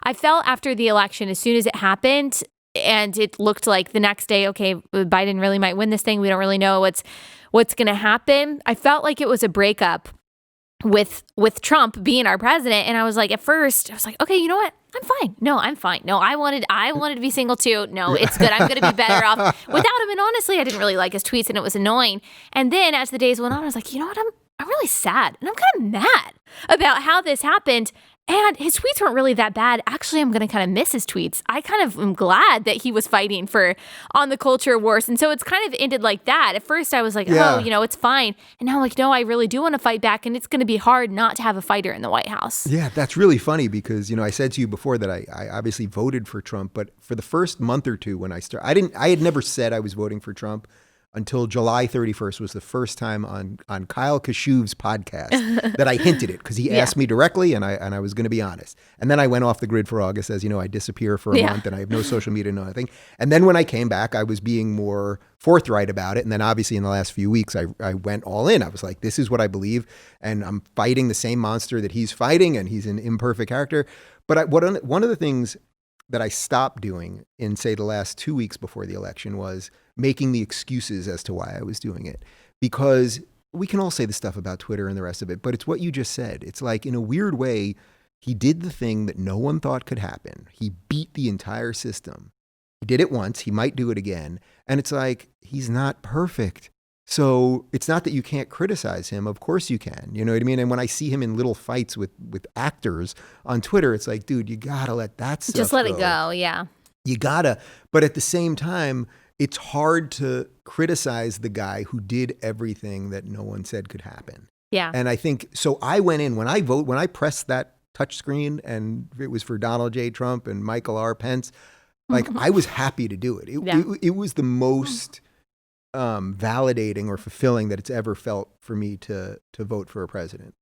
I felt after the election, as soon as it happened, and it looked like the next day, okay, Biden really might win this thing. We don't really know what's going to happen. I felt like it was a breakup with Trump being our president. And I was like, at first, I was like, okay, you know what? I'm fine. No, I'm fine. No, I wanted to be single too. No, it's good. I'm going to be better off without him. And honestly, I didn't really like his tweets and it was annoying. And then as the days went on, I was like, you know what? I'm really sad and I'm kind of mad about how this happened. And his tweets weren't really that bad. Actually, I'm going to kind of miss his tweets. I kind of am glad that he was fighting on the culture wars. And so it's kind of ended like that. At first, I was like, oh, it's fine. And now I'm like, no, I really do want to fight back. And it's going to be hard not to have a fighter in the White House. Yeah, that's really funny because, I said to you before that I obviously voted for Trump. But for the first month or two when I had never said I was voting for Trump until July 31st was the first time on Kyle Kashuv's podcast that I hinted it because he asked me directly and I was going to be honest. And then I went off the grid for August, as you know, I disappear for a month and I have no social media, no nothing. And then when I came back, I was being more forthright about it. And then obviously in the last few weeks, I went all in. I was like, this is what I believe. And I'm fighting the same monster that he's fighting and he's an imperfect character. But one of the things that I stopped doing in, say, the last 2 weeks before the election was making the excuses as to why I was doing it. Because we can all say the stuff about Twitter and the rest of it, but it's what you just said. It's like, in a weird way, he did the thing that no one thought could happen. He beat the entire system. He did it once. He might do it again. And it's like, he's not perfect. So it's not that you can't criticize him. Of course you can. You know what I mean? And when I see him in little fights with actors on Twitter, it's like, dude, you got to let that stuff just let it go. Yeah. You got to. But at the same time, it's hard to criticize the guy who did everything that no one said could happen. Yeah. And I think, so I went in, when I pressed that touch screen and it was for Donald J. Trump and Michael R. Pence, like I was happy to do it. It was the most validating or fulfilling that it's ever felt for me to vote for a president.